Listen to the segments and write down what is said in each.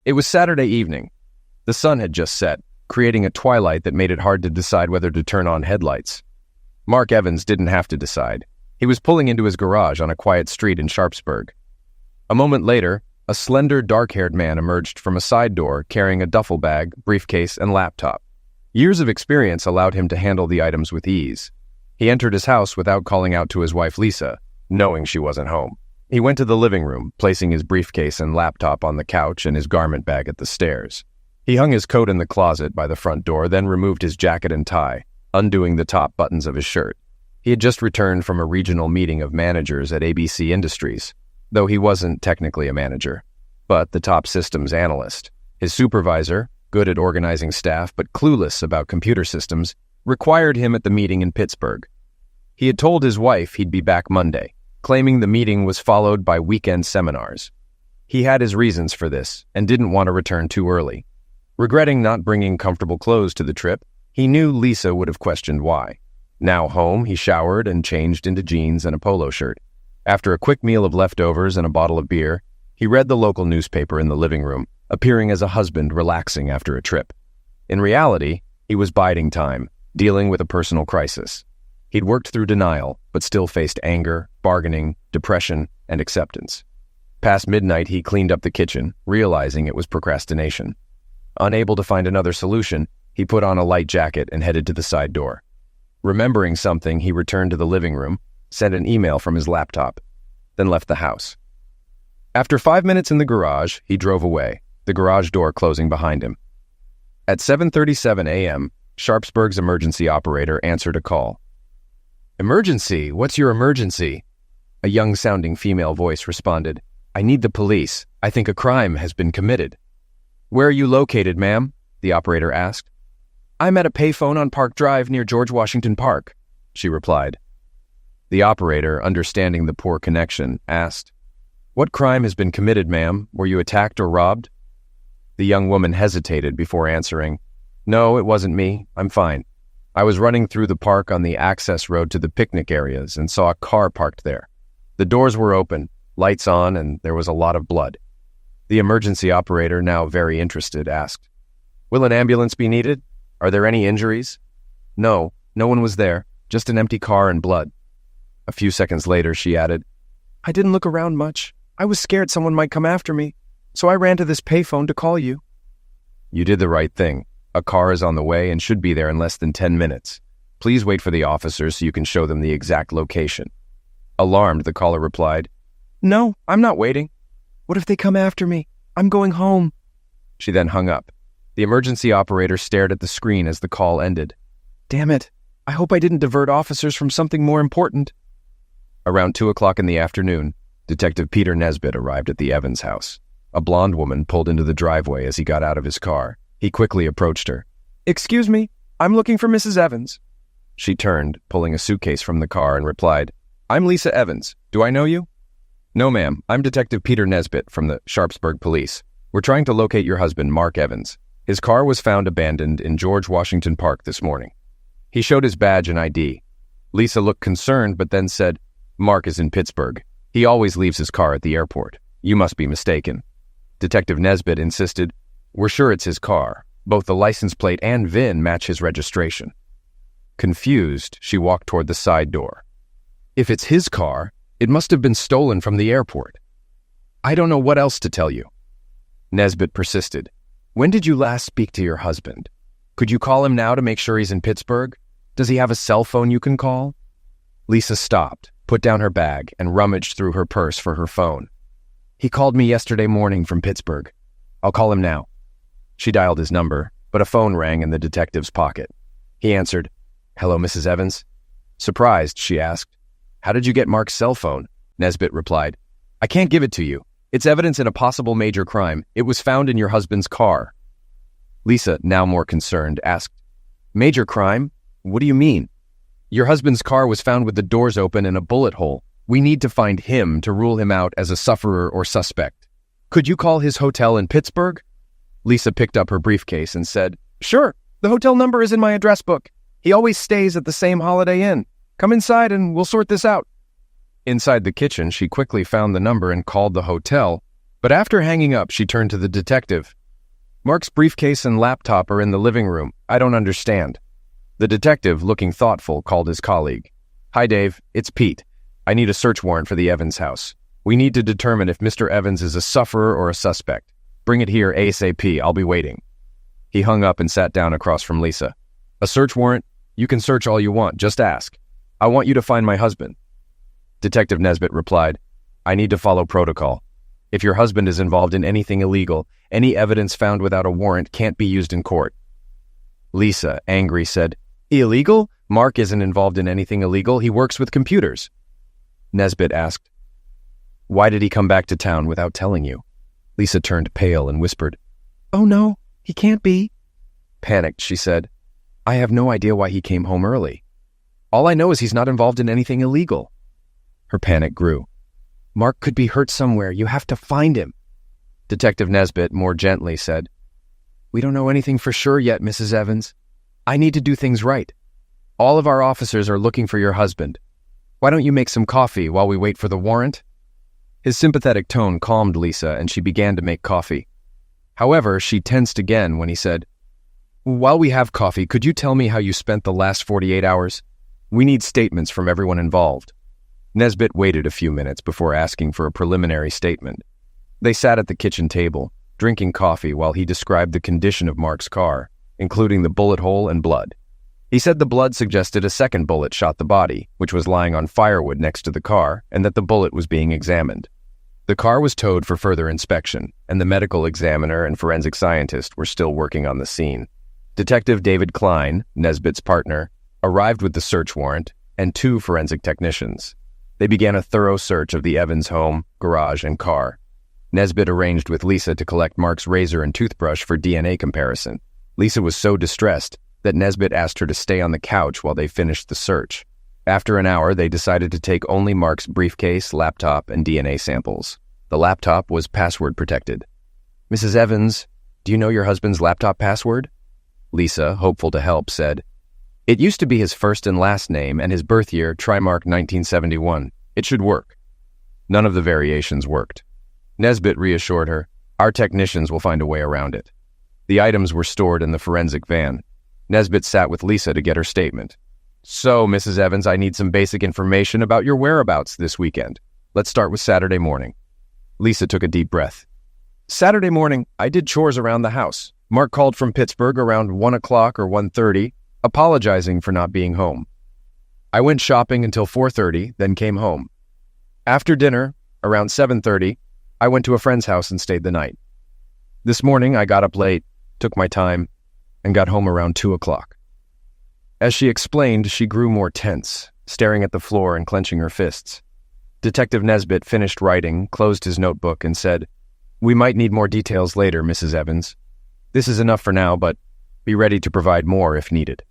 It was Saturday evening. The sun had just set, creating a twilight that made it hard to decide whether to turn on headlights. Mark Evans didn't have to decide. He was pulling into his garage on a quiet street in Sharpsburg. A moment later, a slender, dark-haired man emerged from a side door carrying a duffel bag, briefcase, and laptop. Years of experience allowed him to handle the items with ease. He entered his house without calling out to his wife Lisa, knowing she wasn't home. He went to the living room, placing his briefcase and laptop on the couch and his garment bag at the stairs. He hung his coat in the closet by the front door, then removed his jacket and tie, undoing the top buttons of his shirt. He had just returned from a regional meeting of managers at ABC Industries, though he wasn't technically a manager, but the top systems analyst. His supervisor, good at organizing staff but clueless about computer systems, required him at the meeting in Pittsburgh. He had told his wife he'd be back Monday, claiming the meeting was followed by weekend seminars. He had his reasons for this and didn't want to return too early. Regretting not bringing comfortable clothes to the trip, he knew Lisa would have questioned why. Now home, he showered and changed into jeans and a polo shirt. After a quick meal of leftovers and a bottle of beer, he read the local newspaper in the living room, appearing as a husband relaxing after a trip. In reality, he was biding time, dealing with a personal crisis. He'd worked through denial, but still faced anger, bargaining, depression, and acceptance. Past midnight, he cleaned up the kitchen, realizing it was procrastination. Unable to find another solution, he put on a light jacket and headed to the side door. Remembering something, he returned to the living room, sent an email from his laptop, then left the house. After 5 minutes in the garage, he drove away, the garage door closing behind him. At 7:37 a.m., Sharpsburg's emergency operator answered a call. "Emergency? What's your emergency?" A young-sounding female voice responded. "I need the police. I think a crime has been committed." "Where are you located, ma'am?" the operator asked. "I'm at a payphone on Park Drive near George Washington Park," she replied. The operator, understanding the poor connection, asked, "What crime has been committed, ma'am? Were you attacked or robbed?" The young woman hesitated before answering, "No, it wasn't me. I'm fine. I was running through the park on the access road to the picnic areas and saw a car parked there. The doors were open, lights on, and there was a lot of blood." The emergency operator, now very interested, asked, "Will an ambulance be needed? Are there any injuries?" "No, no one was there, just an empty car and blood." A few seconds later, she added, "I didn't look around much. I was scared someone might come after me, so I ran to this payphone to call you." "You did the right thing. A car is on the way and should be there in less than 10 minutes. Please wait for the officers so you can show them the exact location." Alarmed, the caller replied, "No, I'm not waiting. What if they come after me? I'm going home." She then hung up. The emergency operator stared at the screen as the call ended. "Damn it. I hope I didn't divert officers from something more important." Around 2 o'clock in the afternoon, Detective Peter Nesbitt arrived at the Evans house. A blonde woman pulled into the driveway as he got out of his car. He quickly approached her. "Excuse me, I'm looking for Mrs. Evans." She turned, pulling a suitcase from the car, and replied, "I'm Lisa Evans. Do I know you?" "No, ma'am. I'm Detective Peter Nesbitt from the Sharpsburg Police. We're trying to locate your husband, Mark Evans. His car was found abandoned in George Washington Park this morning." He showed his badge and ID. Lisa looked concerned, but then said, "Mark is in Pittsburgh. He always leaves his car at the airport. You must be mistaken." Detective Nesbitt insisted, "We're sure it's his car. Both the license plate and VIN match his registration." Confused, she walked toward the side door. "If it's his car, it must have been stolen from the airport. I don't know what else to tell you." Nesbitt persisted. "When did you last speak to your husband? Could you call him now to make sure he's in Pittsburgh? Does he have a cell phone you can call?" Lisa stopped, put down her bag, and rummaged through her purse for her phone. "He called me yesterday morning from Pittsburgh. I'll call him now." She dialed his number, but a phone rang in the detective's pocket. He answered, "Hello, Mrs. Evans." Surprised, she asked, "How did you get Mark's cell phone?" Nesbitt replied, "I can't give it to you. It's evidence in a possible major crime. It was found in your husband's car." Lisa, now more concerned, asked, "Major crime? What do you mean?" "Your husband's car was found with the doors open and a bullet hole. We need to find him to rule him out as a sufferer or suspect. Could you call his hotel in Pittsburgh?" Lisa picked up her briefcase and said, "Sure, the hotel number is in my address book. He always stays at the same Holiday Inn. Come inside and we'll sort this out." Inside the kitchen, she quickly found the number and called the hotel, But after hanging up, she turned to the detective. "Mark's briefcase and laptop are in the living room. I don't understand." The detective, looking thoughtful, called his colleague. "Hi, Dave. It's Pete. I need a search warrant for the Evans house. We need to determine if Mr. Evans is a sufferer or a suspect. Bring it here ASAP. I'll be waiting." He hung up and sat down across from Lisa. "A search warrant? You can search all you want. Just ask. I want you to find my husband." Detective Nesbitt replied, "I need to follow protocol. If your husband is involved in anything illegal, any evidence found without a warrant can't be used in court." Lisa, angry, said, "Illegal? Mark isn't involved in anything illegal. He works with computers." Nesbitt asked, "Why did he come back to town without telling you?" Lisa turned pale and whispered, "Oh no, he can't be." Panicked, she said, "I have no idea why he came home early. All I know is he's not involved in anything illegal." Her panic grew. "Mark could be hurt somewhere. You have to find him." Detective Nesbitt more gently said, "We don't know anything for sure yet, Mrs. Evans. I need to do things right. All of our officers are looking for your husband. Why don't you make some coffee while we wait for the warrant?" His sympathetic tone calmed Lisa, and she began to make coffee. However, she tensed again when he said, "While we have coffee, could you tell me how you spent the last 48 hours? We need statements from everyone involved." Nesbitt waited a few minutes before asking for a preliminary statement. They sat at the kitchen table, drinking coffee while he described the condition of Mark's car, including the bullet hole and blood. He said the blood suggested a second bullet shot the body, which was lying on firewood next to the car, and that the bullet was being examined. The car was towed for further inspection, and the medical examiner and forensic scientist were still working on the scene. Detective David Klein, Nesbitt's partner, arrived with the search warrant and 2 forensic technicians. They began a thorough search of the Evans home, garage, and car. Nesbitt arranged with Lisa to collect Mark's razor and toothbrush for DNA comparison. Lisa was so distressed that Nesbitt asked her to stay on the couch while they finished the search. After an hour, they decided to take only Mark's briefcase, laptop, and DNA samples. The laptop was password protected. "Mrs. Evans, do you know your husband's laptop password?" Lisa, hopeful to help, said, "It used to be his first and last name and his birth year, Trimark 1971. It should work." None of the variations worked. Nesbitt reassured her, "Our technicians will find a way around it." The items were stored in the forensic van. Nesbitt sat with Lisa to get her statement. "So, Mrs. Evans, I need some basic information about your whereabouts this weekend. Let's start with Saturday morning." Lisa took a deep breath. "Saturday morning, I did chores around the house. Mark called from Pittsburgh around 1 o'clock or 1:30, apologizing for not being home. I went shopping until 4:30, then came home. After dinner, around 7:30, I went to a friend's house and stayed the night. This morning, I got up late, took my time, and got home around 2 o'clock. As she explained, she grew more tense, staring at the floor and clenching her fists. Detective Nesbitt finished writing, closed his notebook, and said, "We might need more details later, Mrs. Evans. This is enough for now, but be ready to provide more if needed."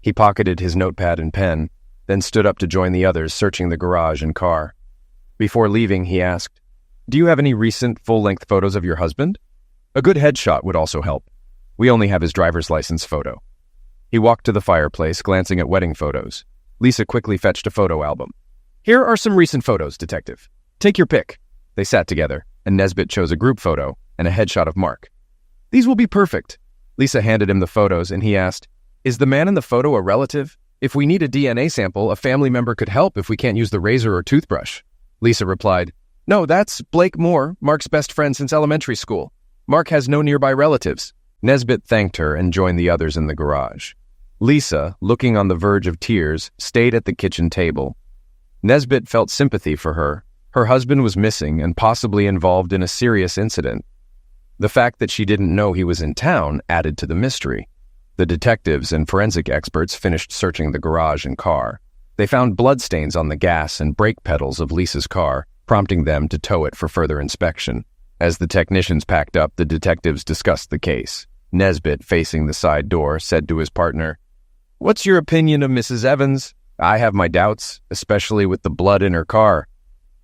He pocketed his notepad and pen, then stood up to join the others searching the garage and car. Before leaving, he asked, "Do you have any recent full-length photos of your husband? A good headshot would also help. We only have his driver's license photo." He walked to the fireplace, glancing at wedding photos. Lisa quickly fetched a photo album. "Here are some recent photos, Detective. Take your pick." They sat together, and Nesbitt chose a group photo and a headshot of Mark. "These will be perfect." Lisa handed him the photos, and he asked, "Is the man in the photo a relative? If we need a DNA sample, a family member could help if we can't use the razor or toothbrush." Lisa replied, "No, that's Blake Moore, Mark's best friend since elementary school. Mark has no nearby relatives." Nesbitt thanked her and joined the others in the garage. Lisa, looking on the verge of tears, stayed at the kitchen table. Nesbitt felt sympathy for her. Her husband was missing and possibly involved in a serious incident. The fact that she didn't know he was in town added to the mystery. The detectives and forensic experts finished searching the garage and car. They found bloodstains on the gas and brake pedals of Lisa's car, prompting them to tow it for further inspection. As the technicians packed up, the detectives discussed the case. Nesbitt, facing the side door, said to his partner, "What's your opinion of Mrs. Evans? I have my doubts, especially with the blood in her car."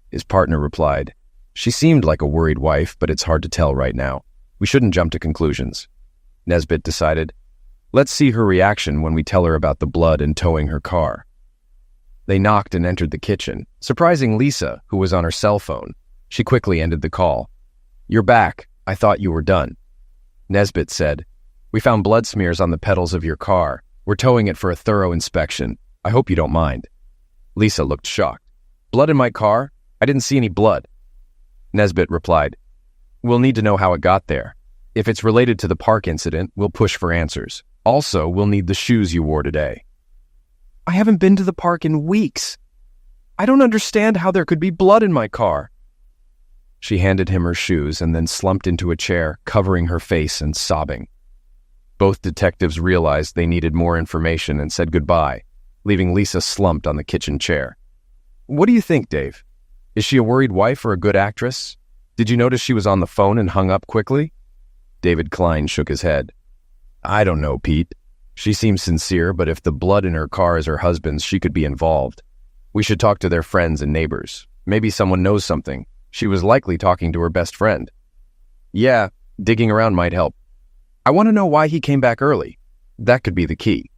His partner replied, "She seemed like a worried wife, but it's hard to tell right now. We shouldn't jump to conclusions." Nesbitt decided, "Let's see her reaction when we tell her about the blood and towing her car." They knocked and entered the kitchen, surprising Lisa, who was on her cell phone. She quickly ended the call. "You're back. I thought you were done." Nesbitt said, "We found blood smears on the pedals of your car. We're towing it for a thorough inspection. I hope you don't mind." Lisa looked shocked. "Blood in my car? I didn't see any blood." Nesbitt replied, "We'll need to know how it got there. If it's related to the park incident, we'll push for answers. Also, we'll need the shoes you wore today." "I haven't been to the park in weeks. I don't understand how there could be blood in my car." She handed him her shoes and then slumped into a chair, covering her face and sobbing. Both detectives realized they needed more information and said goodbye, leaving Lisa slumped on the kitchen chair. "What do you think, Dave? Is she a worried wife or a good actress? Did you notice she was on the phone and hung up quickly?" David Klein shook his head. "I don't know, Pete. She seems sincere, but if the blood in her car is her husband's, she could be involved. We should talk to their friends and neighbors. Maybe someone knows something. She was likely talking to her best friend." "Yeah, digging around might help. I want to know why he came back early. That could be the key."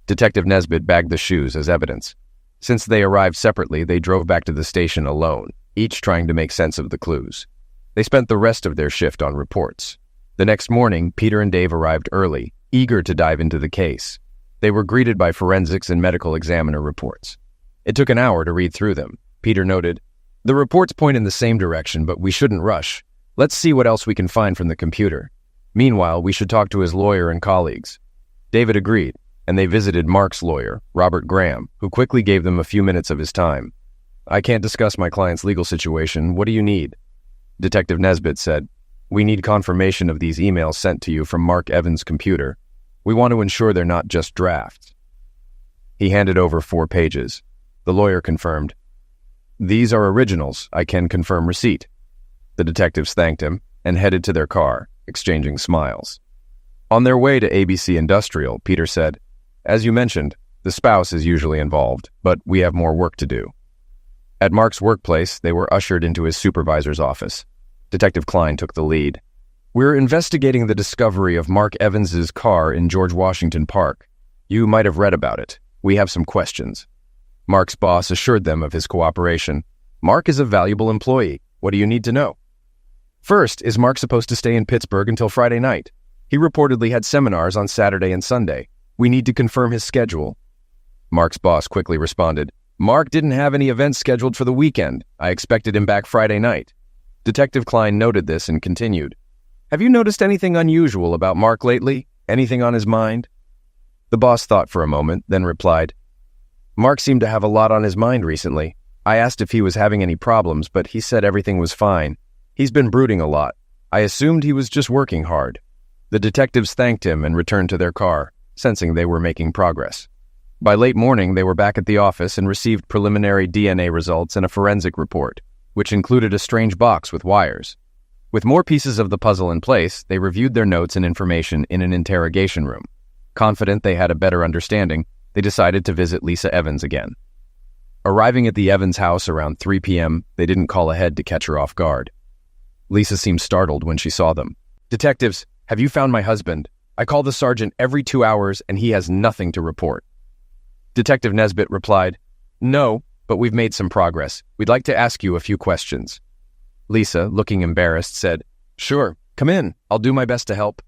Detective Nesbitt bagged the shoes as evidence. Since they arrived separately, they drove back to the station alone, each trying to make sense of the clues. They spent the rest of their shift on reports. The next morning, Peter and Dave arrived early, eager to dive into the case. They were greeted by forensics and medical examiner reports. It took an hour to read through them. Peter noted, "The reports point in the same direction, but we shouldn't rush. Let's see what else we can find from the computer. Meanwhile, we should talk to his lawyer and colleagues." David agreed, and they visited Mark's lawyer, Robert Graham, who quickly gave them a few minutes of his time. "I can't discuss my client's legal situation. What do you need?" Detective Nesbitt said, "We need confirmation of these emails sent to you from Mark Evans' computer. We want to ensure they're not just drafts." He handed over 4 pages. The lawyer confirmed, "These are originals. I can confirm receipt." The detectives thanked him and headed to their car, exchanging smiles. On their way to ABC Industrial, Peter said, "As you mentioned, the spouse is usually involved, but we have more work to do." At Mark's workplace, they were ushered into his supervisor's office. Detective Klein took the lead. "We're investigating the discovery of Mark Evans's car in George Washington Park. You might have read about it. We have some questions." Mark's boss assured them of his cooperation. "Mark is a valuable employee. What do you need to know?" "First, is Mark supposed to stay in Pittsburgh until Friday night? He reportedly had seminars on Saturday and Sunday. We need to confirm his schedule." Mark's boss quickly responded, "Mark didn't have any events scheduled for the weekend. I expected him back Friday night." Detective Klein noted this and continued, "Have you noticed anything unusual about Mark lately? Anything on his mind?" The boss thought for a moment, then replied, "Mark seemed to have a lot on his mind recently. I asked if he was having any problems, but he said everything was fine. He's been brooding a lot. I assumed he was just working hard." The detectives thanked him and returned to their car, sensing they were making progress. By late morning, they were back at the office and received preliminary DNA results and a forensic report, which included a strange box with wires. With more pieces of the puzzle in place, they reviewed their notes and information in an interrogation room. Confident they had a better understanding, they decided to visit Lisa Evans again. Arriving at the Evans house around 3 p.m., they didn't call ahead to catch her off guard. Lisa seemed startled when she saw them. "Detectives, have you found my husband? I call the sergeant every 2 hours and he has nothing to report." Detective Nesbitt replied, "No, but we've made some progress. We'd like to ask you a few questions." Lisa, looking embarrassed, said, "Sure, come in. I'll do my best to help."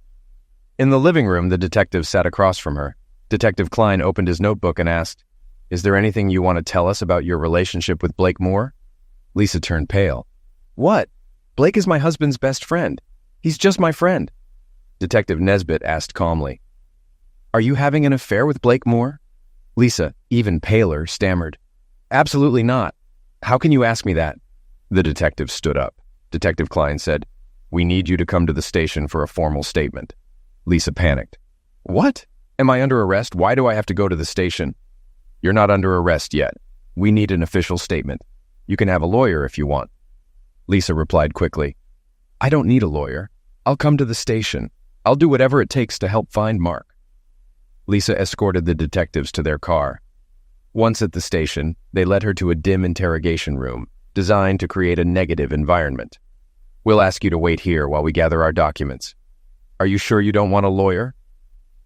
In the living room, the detective sat across from her. Detective Klein opened his notebook and asked, "Is there anything you want to tell us about your relationship with Blake Moore?" Lisa turned pale. "What? Blake is my husband's best friend. He's just my friend." Detective Nesbitt asked calmly, "Are you having an affair with Blake Moore?" Lisa, even paler, stammered, "Absolutely not. How can you ask me that?" The detective stood up. Detective Klein said, "We need you to come to the station for a formal statement." Lisa panicked. "What? Am I under arrest? Why do I have to go to the station?" "You're not under arrest yet. We need an official statement. You can have a lawyer if you want." Lisa replied quickly, "I don't need a lawyer. I'll come to the station. I'll do whatever it takes to help find Mark." Lisa escorted the detectives to their car. Once at the station, they led her to a dim interrogation room, designed to create a negative environment. "We'll ask you to wait here while we gather our documents. Are you sure you don't want a lawyer?"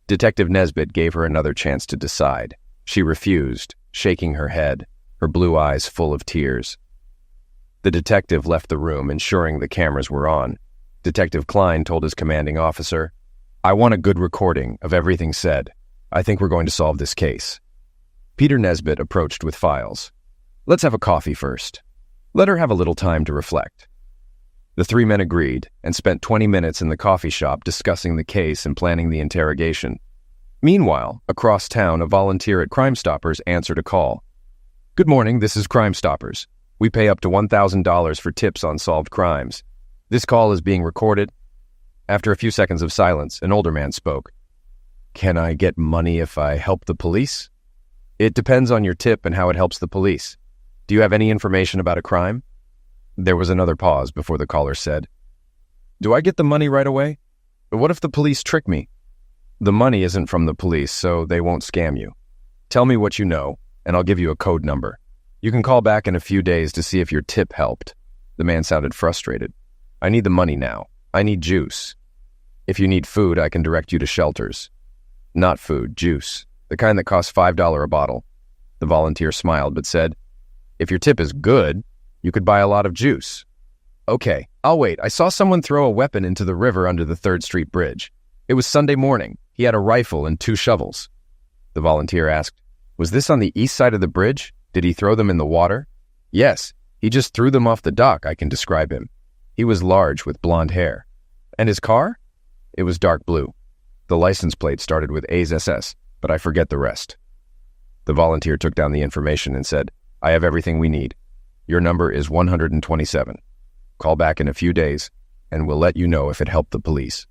Detective Nesbitt gave her another chance to decide. She refused, shaking her head, her blue eyes full of tears. The detective left the room, ensuring the cameras were on. Detective Klein told his commanding officer, "I want a good recording of everything said. I think we're going to solve this case." Peter Nesbitt approached with files. "Let's have a coffee first. Let her have a little time to reflect." The three men agreed and spent 20 minutes in the coffee shop discussing the case and planning the interrogation. Meanwhile, across town, a volunteer at Crime Stoppers answered a call. "Good morning, this is Crime Stoppers. We pay up to $1,000 for tips on solved crimes. This call is being recorded." After a few seconds of silence, an older man spoke. "Can I get money if I help the police?" "It depends on your tip and how it helps the police. Do you have any information about a crime?" There was another pause before the caller said, "Do I get the money right away? But what if the police trick me?" "The money isn't from the police, so they won't scam you. Tell me what you know, and I'll give you a code number. You can call back in a few days to see if your tip helped." The man sounded frustrated. "I need the money now. I need juice. If you need food, I can direct you to shelters." "Not food, juice. The kind that costs $5 a bottle." The volunteer smiled but said, "If your tip is good, you could buy a lot of juice." "Okay, I'll wait. I saw someone throw a weapon into the river under the 3rd Street Bridge. It was Sunday morning. He had a rifle and 2 shovels." The volunteer asked, "Was this on the east side of the bridge? Did he throw them in the water?" "Yes, he just threw them off the dock. I can describe him. He was large with blonde hair." "And his car?" "It was dark blue. The license plate started with A's SS, but I forget the rest." The volunteer took down the information and said, "I have everything we need. Your number is 127. Call back in a few days, and we'll let you know if it helped the police."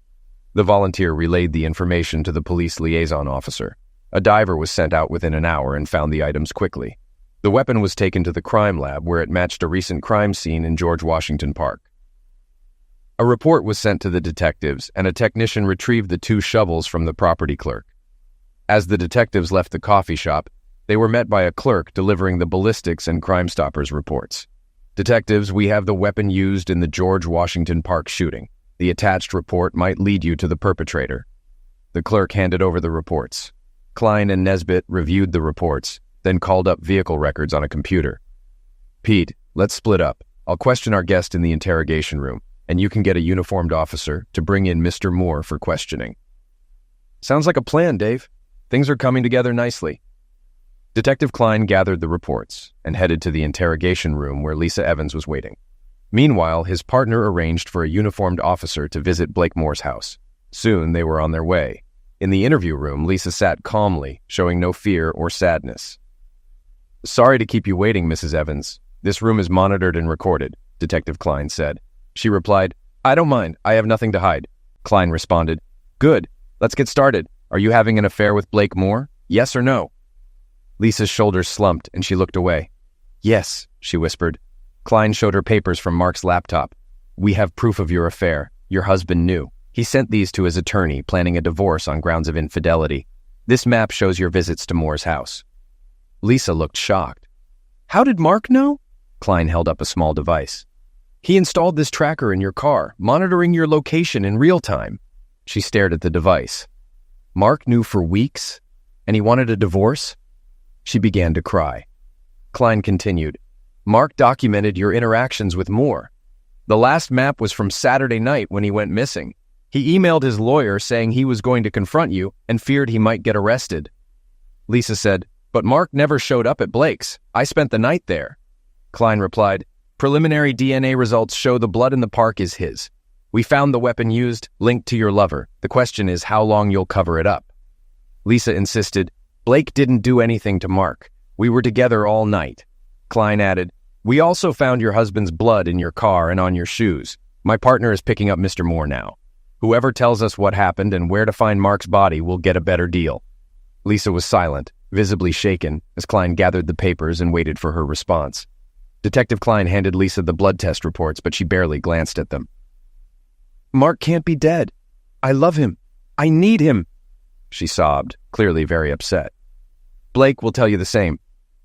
The volunteer relayed the information to the police liaison officer. A diver was sent out within an hour and found the items quickly. The weapon was taken to the crime lab, where it matched a recent crime scene in George Washington Park. A report was sent to the detectives, and a technician retrieved the 2 shovels from the property clerk. As the detectives left the coffee shop, they were met by a clerk delivering the ballistics and Crime Stoppers reports. "Detectives, we have the weapon used in the George Washington Park shooting. The attached report might lead you to the perpetrator." The clerk handed over the reports. Klein and Nesbitt reviewed the reports, then called up vehicle records on a computer. "Pete, let's split up. I'll question our guest in the interrogation room, and you can get a uniformed officer to bring in Mr. Moore for questioning." "Sounds like a plan, Dave. Things are coming together nicely." Detective Klein gathered the reports and headed to the interrogation room where Lisa Evans was waiting. Meanwhile, his partner arranged for a uniformed officer to visit Blake Moore's house. Soon they were on their way. In the interview room, Lisa sat calmly, showing no fear or sadness. "Sorry to keep you waiting, Mrs. Evans. This room is monitored and recorded," Detective Klein said. She replied, "I don't mind. I have nothing to hide." Klein responded, "Good. Let's get started. Are you having an affair with Blake Moore? Yes or no?" Lisa's shoulders slumped and she looked away. "Yes," she whispered. Klein showed her papers from Mark's laptop. "We have proof of your affair. Your husband knew. He sent these to his attorney, planning a divorce on grounds of infidelity. This map shows your visits to Moore's house." Lisa looked shocked. "How did Mark know?" Klein held up a small device. "He installed this tracker in your car, monitoring your location in real time." She stared at the device. "Mark knew for weeks? And he wanted a divorce?" She began to cry. Klein continued, "Mark documented your interactions with Moore. The last map was from Saturday night when he went missing. He emailed his lawyer saying he was going to confront you and feared he might get arrested." Lisa said, "But Mark never showed up at Blake's. I spent the night there." Klein replied, "Preliminary DNA results show the blood in the park is his. We found the weapon used, linked to your lover. The question is how long you'll cover it up." Lisa insisted, "Blake didn't do anything to Mark. We were together all night." Klein added, "We also found your husband's blood in your car and on your shoes. My partner is picking up Mr. Moore now. Whoever tells us what happened and where to find Mark's body will get a better deal." Lisa was silent, visibly shaken, as Klein gathered the papers and waited for her response. Detective Klein handed Lisa the blood test reports, but she barely glanced at them. "Mark can't be dead. I love him. I need him," she sobbed, clearly very upset. "Blake will tell you the same.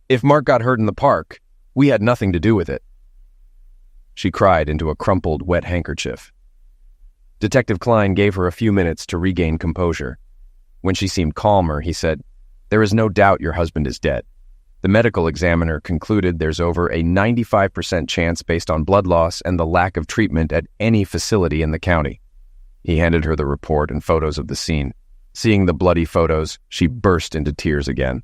If Mark got hurt in the park, we had nothing to do with it." She cried into a crumpled, wet handkerchief. Detective Klein gave her a few minutes to regain composure. When she seemed calmer, he said, "There is no doubt your husband is dead. The medical examiner concluded there's over a 95% chance based on blood loss and the lack of treatment at any facility in the county. He handed her the report and photos of the scene. Seeing the bloody photos, she burst into tears again.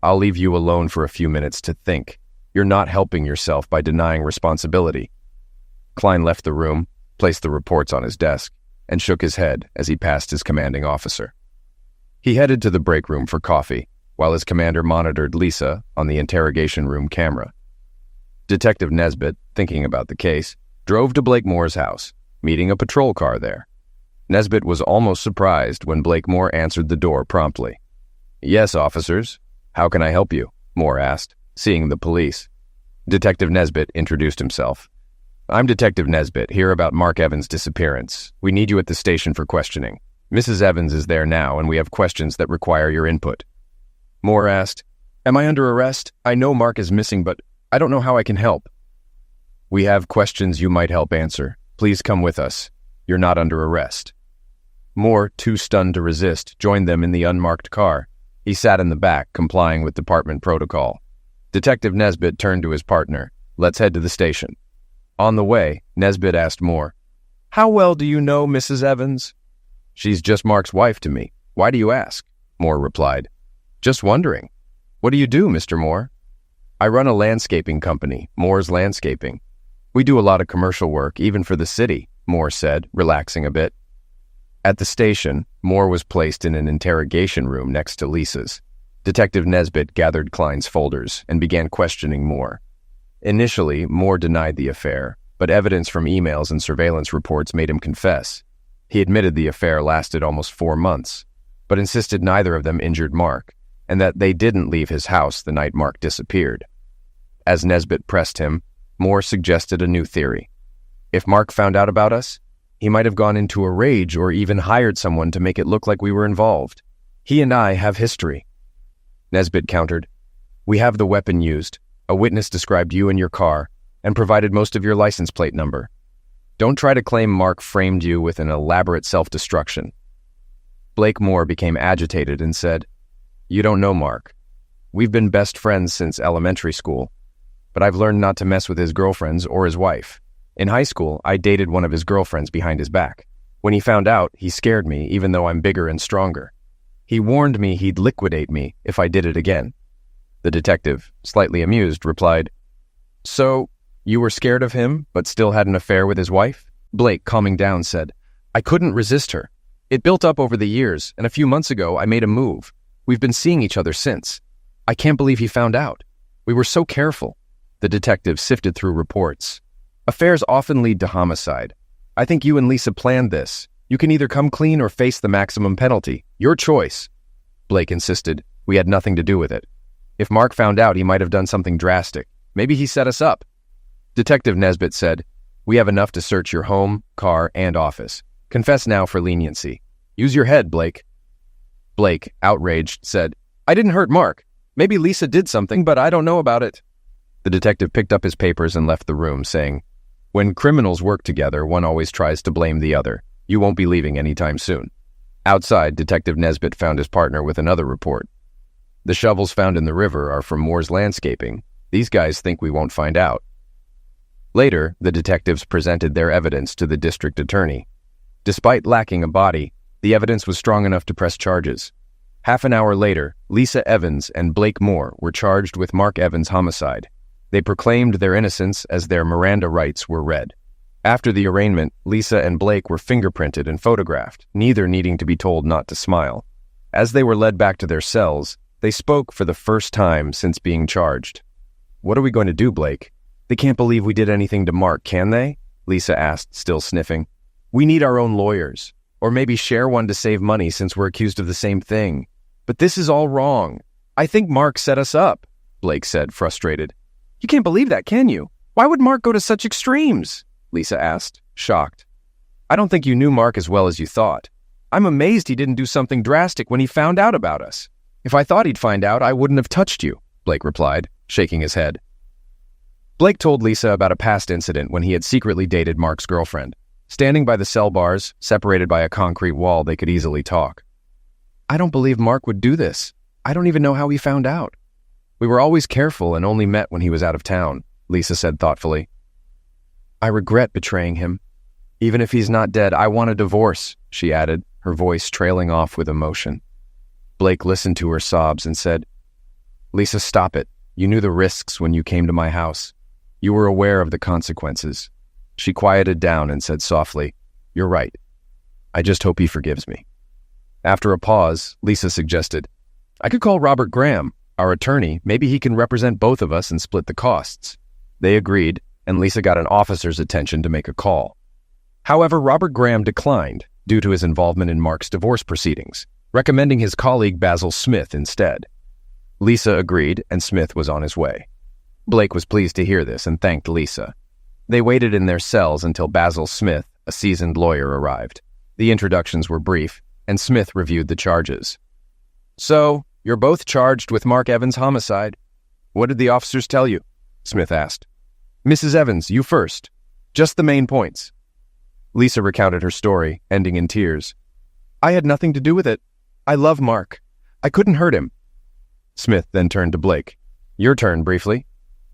I'll leave you alone for a few minutes to think. You're not helping yourself by denying responsibility. Klein left the room, placed the reports on his desk, and shook his head as he passed his commanding officer. He headed to the break room for coffee, while his commander monitored Lisa on the interrogation room camera. Detective Nesbitt, thinking about the case, drove to Blakemore's house, meeting a patrol car there. Nesbitt was almost surprised when Blakemore answered the door promptly. "Yes, officers. How can I help you?" Moore asked, seeing the police. Detective Nesbitt introduced himself. "I'm Detective Nesbitt, here about Mark Evans' disappearance. We need you at the station for questioning. Mrs. Evans is there now, and we have questions that require your input." Moore asked, "Am I under arrest? I know Mark is missing, but I don't know how I can help." "We have questions you might help answer. Please come with us. You're not under arrest." Moore, too stunned to resist, joined them in the unmarked car. He sat in the back, complying with department protocol. Detective Nesbitt turned to his partner. "Let's head to the station." On the way, Nesbitt asked Moore, "How well do you know Mrs. Evans?" "She's just Mark's wife to me. Why do you ask?" Moore replied. "Just wondering. What do you do, Mr. Moore?" "I run a landscaping company, Moore's Landscaping. We do a lot of commercial work, even for the city," Moore said, relaxing a bit. At the station, Moore was placed in an interrogation room next to Lisa's. Detective Nesbitt gathered Klein's folders and began questioning Moore. Initially, Moore denied the affair, but evidence from emails and surveillance reports made him confess. He admitted the affair lasted almost 4 months, but insisted neither of them injured Mark, and that they didn't leave his house the night Mark disappeared. As Nesbitt pressed him, Moore suggested a new theory. If Mark found out about us, he might have gone into a rage or even hired someone to make it look like we were involved. He and I have history. Nesbitt countered, "We have the weapon used. A witness described you and your car, and provided most of your license plate number. Don't try to claim Mark framed you with an elaborate self-destruction." Blakemore became agitated and said, "You don't know Mark. We've been best friends since elementary school, but I've learned not to mess with his girlfriends or his wife. In high school, I dated one of his girlfriends behind his back. When he found out, he scared me, even though I'm bigger and stronger. He warned me he'd liquidate me if I did it again." The detective, slightly amused, replied, "So, you were scared of him, but still had an affair with his wife?" Blake, calming down, said, "I couldn't resist her. It built up over the years, and a few months ago, I made a move. We've been seeing each other since. I can't believe he found out. We were so careful." The detective sifted through reports. "Affairs often lead to homicide. I think you and Lisa planned this. You can either come clean or face the maximum penalty. Your choice." Blake insisted, "We had nothing to do with it. If Mark found out, he might have done something drastic. Maybe he set us up." Detective Nesbitt said, "We have enough to search your home, car, and office. Confess now for leniency. Use your head, Blake." Blake, outraged, said, "I didn't hurt Mark. Maybe Lisa did something, but I don't know about it." The detective picked up his papers and left the room, saying, "When criminals work together, one always tries to blame the other. You won't be leaving anytime soon." Outside, Detective Nesbitt found his partner with another report. "The shovels found in the river are from Moore's Landscaping. These guys think we won't find out." Later, the detectives presented their evidence to the district attorney. Despite lacking a body, the evidence was strong enough to press charges. Half an hour later, Lisa Evans and Blake Moore were charged with Mark Evans' homicide. They proclaimed their innocence as their Miranda rights were read. After the arraignment, Lisa and Blake were fingerprinted and photographed, neither needing to be told not to smile. As they were led back to their cells, they spoke for the first time since being charged. "What are we going to do, Blake? They can't believe we did anything to Mark, can they?" Lisa asked, still sniffing. "We need our own lawyers, or maybe share one to save money since we're accused of the same thing. But this is all wrong. I think Mark set us up," Blake said, frustrated. "You can't believe that, can you? Why would Mark go to such extremes?" Lisa asked, shocked. "I don't think you knew Mark as well as you thought. I'm amazed he didn't do something drastic when he found out about us. If I thought he'd find out, I wouldn't have touched you," Blake replied, shaking his head. Blake told Lisa about a past incident when he had secretly dated Mark's girlfriend. Standing by the cell bars, separated by a concrete wall, they could easily talk. "I don't believe Mark would do this. I don't even know how he found out." We were always careful and only met when he was out of town, Lisa said thoughtfully. I regret betraying him. Even if he's not dead, I want a divorce, she added, her voice trailing off with emotion. Blake listened to her sobs and said, Lisa, stop it. You knew the risks when you came to my house. You were aware of the consequences. She quieted down and said softly, You're right. I just hope he forgives me. After a pause, Lisa suggested, I could call Robert Graham, our attorney. Maybe he can represent both of us and split the costs. They agreed, and Lisa got an officer's attention to make a call. However, Robert Graham declined due to his involvement in Mark's divorce proceedings, recommending his colleague Basil Smith instead. Lisa agreed, and Smith was on his way. Blake was pleased to hear this and thanked Lisa. They waited in their cells until Basil Smith, a seasoned lawyer, arrived. The introductions were brief, and Smith reviewed the charges. So, you're both charged with Mark Evans' homicide. What did the officers tell you? Smith asked. Mrs. Evans, you first. Just the main points. Lisa recounted her story, ending in tears. I had nothing to do with it. I love Mark. I couldn't hurt him. Smith then turned to Blake. Your turn, briefly.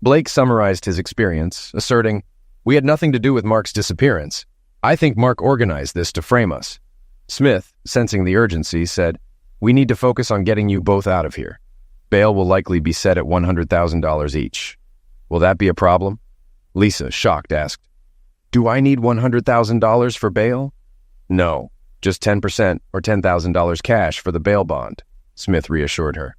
Blake summarized his experience, asserting, We had nothing to do with Mark's disappearance. I think Mark organized this to frame us. Smith, sensing the urgency, said, We need to focus on getting you both out of here. Bail will likely be set at $100,000 each. Will that be a problem? Lisa, shocked, asked, Do I need $100,000 for bail? No, just 10% or $10,000 cash for the bail bond, Smith reassured her.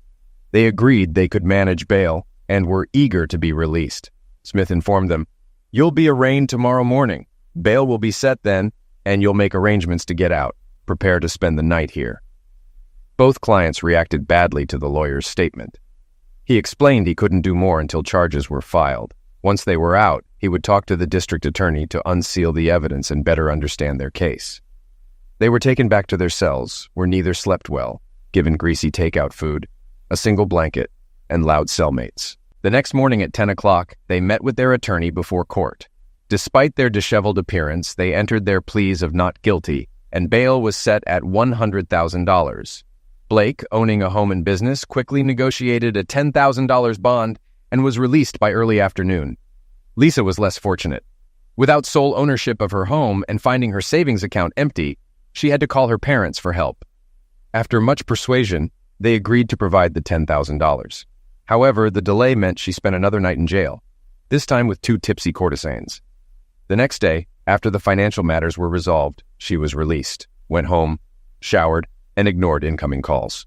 They agreed they could manage bail and were eager to be released. Smith informed them, You'll be arraigned tomorrow morning. Bail will be set then, and you'll make arrangements to get out. Prepare to spend the night here. Both clients reacted badly to the lawyer's statement. He explained he couldn't do more until charges were filed. Once they were out, he would talk to the district attorney to unseal the evidence and better understand their case. They were taken back to their cells, where neither slept well, given greasy takeout food, a single blanket, and loud cellmates. The next morning at 10 o'clock, they met with their attorney before court. Despite their disheveled appearance, they entered their pleas of not guilty, and bail was set at $100,000. Blake, owning a home and business, quickly negotiated a $10,000 bond and was released by early afternoon. Lisa was less fortunate. Without sole ownership of her home and finding her savings account empty, she had to call her parents for help. After much persuasion, they agreed to provide the $10,000. However, the delay meant she spent another night in jail, this time with 2 tipsy courtesans. The next day, after the financial matters were resolved, she was released, went home, showered, and ignored incoming calls.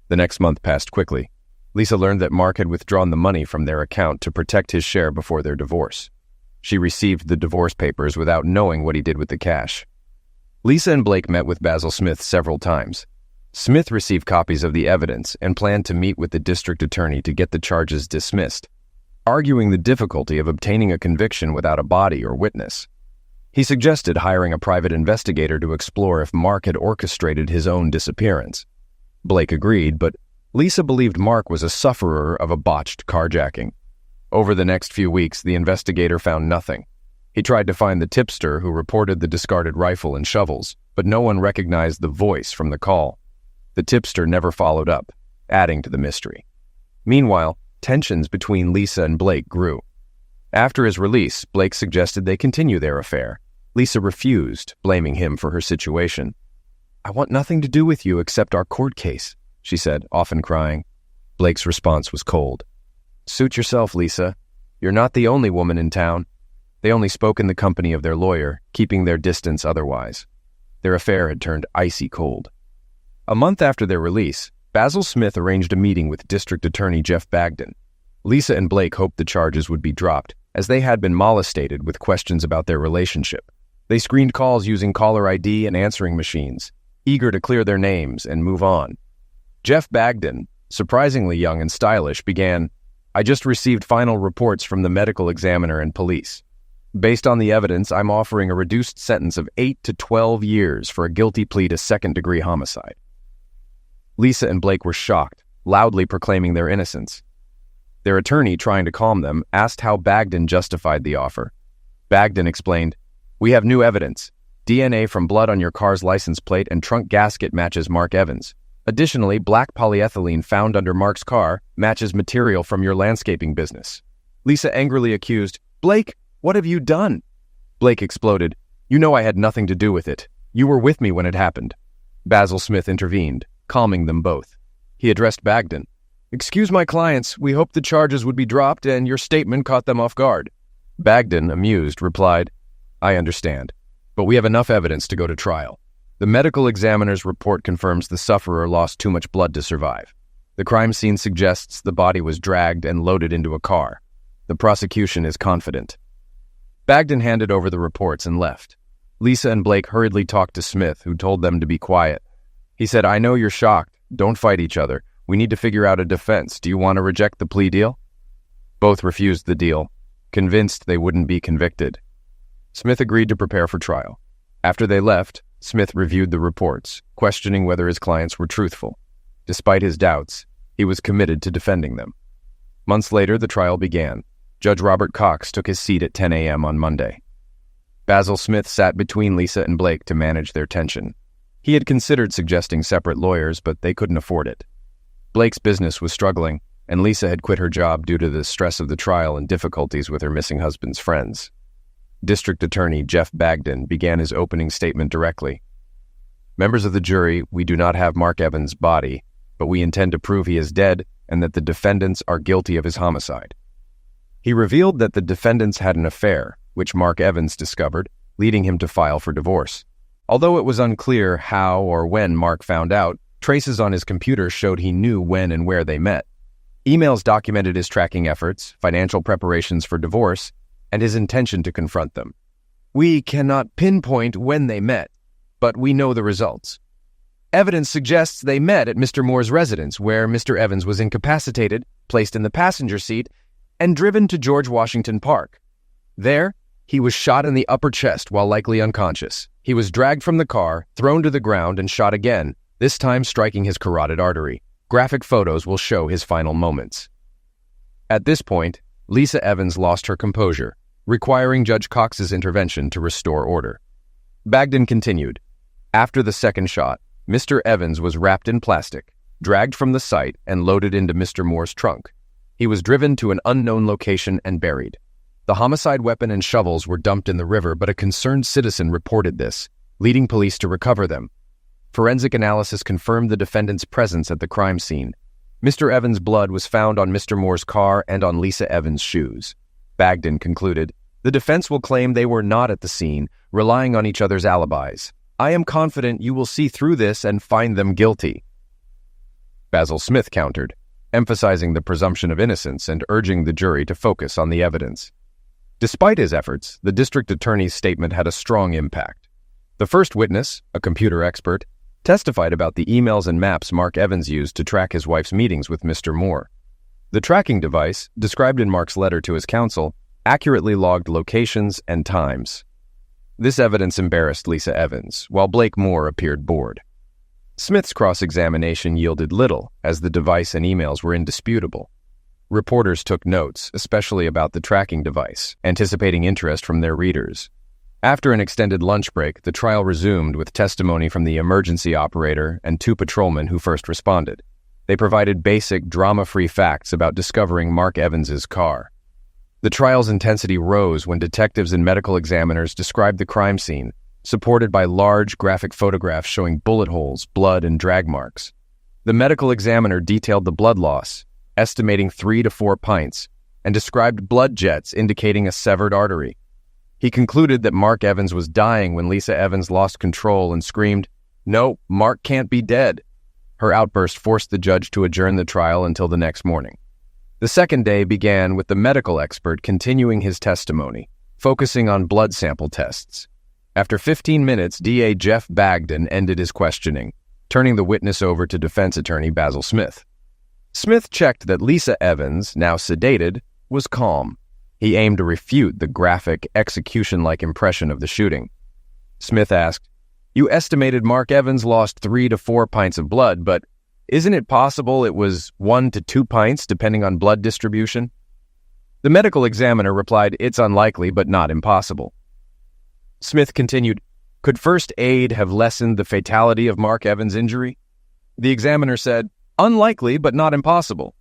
The next month passed quickly. Lisa learned that Mark had withdrawn the money from their account to protect his share before their divorce. She received the divorce papers without knowing what he did with the cash. Lisa and Blake met with Basil Smith several times. Smith received copies of the evidence and planned to meet with the district attorney to get the charges dismissed, arguing the difficulty of obtaining a conviction without a body or witness. He suggested hiring a private investigator to explore if Mark had orchestrated his own disappearance. Blake agreed, but Lisa believed Mark was a sufferer of a botched carjacking. Over the next few weeks, the investigator found nothing. He tried to find the tipster who reported the discarded rifle and shovels, but no one recognized the voice from the call. The tipster never followed up, adding to the mystery. Meanwhile, tensions between Lisa and Blake grew. After his release, Blake suggested they continue their affair. Lisa refused, blaming him for her situation. I want nothing to do with you except our court case, she said, often crying. Blake's response was cold. Suit yourself, Lisa. You're not the only woman in town. They only spoke in the company of their lawyer, keeping their distance otherwise. Their affair had turned icy cold. A month after their release, Basil Smith arranged a meeting with District Attorney Jeff Bagden. Lisa and Blake hoped the charges would be dropped, as they had been molestated with questions about their relationship. They screened calls using caller ID and answering machines, eager to clear their names and move on. Jeff Bagden, surprisingly young and stylish, began, I just received final reports from the medical examiner and police. Based on the evidence, I'm offering a reduced sentence of 8 to 12 years for a guilty plea to second-degree homicide. Lisa and Blake were shocked, loudly proclaiming their innocence. Their attorney, trying to calm them, asked how Bagden justified the offer. Bagden explained, We have new evidence. DNA from blood on your car's license plate and trunk gasket matches Mark Evans. Additionally, black polyethylene found under Mark's car matches material from your landscaping business. Lisa angrily accused, "Blake, what have you done?" Blake exploded, "You know I had nothing to do with it. You were with me when it happened." Basil Smith intervened, calming them both. He addressed Bagden. "Excuse my clients, we hoped the charges would be dropped and your statement caught them off guard." Bagden, amused, replied, "I understand, but we have enough evidence to go to trial. The medical examiner's report confirms the sufferer lost too much blood to survive. The crime scene suggests the body was dragged and loaded into a car. The prosecution is confident." Bagden handed over the reports and left. Lisa and Blake hurriedly talked to Smith, who told them to be quiet. He said, "I know you're shocked. Don't fight each other. We need to figure out a defense. Do you want to reject the plea deal?" Both refused the deal, convinced they wouldn't be convicted. Smith agreed to prepare for trial. After they left, Smith reviewed the reports, questioning whether his clients were truthful. Despite his doubts, he was committed to defending them. Months later, the trial began. Judge Robert Cox took his seat at 10 a.m. on Monday. Basil Smith sat between Lisa and Blake to manage their tension. He had considered suggesting separate lawyers, but they couldn't afford it. Blake's business was struggling, and Lisa had quit her job due to the stress of the trial and difficulties with her missing husband's friends. District Attorney Jeff Bagden began his opening statement directly. "Members of the jury, we do not have Mark Evans' body, but we intend to prove he is dead and that the defendants are guilty of his homicide." He revealed that the defendants had an affair, which Mark Evans discovered, leading him to file for divorce. Although it was unclear how or when Mark found out, traces on his computer showed he knew when and where they met. Emails documented his tracking efforts, financial preparations for divorce, and his intention to confront them. "We cannot pinpoint when they met, but we know the results. Evidence suggests they met at Mr. Moore's residence, where Mr. Evans was incapacitated, placed in the passenger seat, and driven to George Washington Park. There, he was shot in the upper chest while likely unconscious. He was dragged from the car, thrown to the ground, and shot again, this time striking his carotid artery. Graphic photos will show his final moments." At this point, Lisa Evans lost her composure, requiring Judge Cox's intervention to restore order. Bagden continued, "After the second shot, Mr. Evans was wrapped in plastic, dragged from the site, and loaded into Mr. Moore's trunk. He was driven to an unknown location and buried. The homicide weapon and shovels were dumped in the river, but a concerned citizen reported this, leading police to recover them. Forensic analysis confirmed the defendant's presence at the crime scene. Mr. Evans' blood was found on Mr. Moore's car and on Lisa Evans' shoes." Bagden concluded, "The defense will claim they were not at the scene, relying on each other's alibis. I am confident you will see through this and find them guilty." Basil Smith countered, emphasizing the presumption of innocence and urging the jury to focus on the evidence. Despite his efforts, the district attorney's statement had a strong impact. The first witness, a computer expert, testified about the emails and maps Mark Evans used to track his wife's meetings with Mr. Moore. The tracking device, described in Mark's letter to his counsel, accurately logged locations and times. This evidence embarrassed Lisa Evans, while Blake Moore appeared bored. Smith's cross-examination yielded little, as the device and emails were indisputable. Reporters took notes, especially about the tracking device, anticipating interest from their readers. After an extended lunch break, the trial resumed with testimony from the emergency operator and 2 patrolmen who first responded. They provided basic, drama-free facts about discovering Mark Evans's car. The trial's intensity rose when detectives and medical examiners described the crime scene, supported by large graphic photographs showing bullet holes, blood, and drag marks. The medical examiner detailed the blood loss, estimating 3 to 4 pints, and described blood jets indicating a severed artery. He concluded that Mark Evans was dying when Lisa Evans lost control and screamed, "No, Mark can't be dead." Her outburst forced the judge to adjourn the trial until the next morning. The second day began with the medical expert continuing his testimony, focusing on blood sample tests. After 15 minutes, DA Jeff Bagden ended his questioning, turning the witness over to defense attorney Basil Smith. Smith checked that Lisa Evans, now sedated, was calm. He aimed to refute the graphic, execution-like impression of the shooting. Smith asked, "You estimated Mark Evans lost 3 to 4 pints of blood, but isn't it possible it was 1 to 2 pints, depending on blood distribution?" The medical examiner replied, "It's unlikely, but not impossible." Smith continued, "Could first aid have lessened the fatality of Mark Evans' injury?" The examiner said, "Unlikely, but not impossible.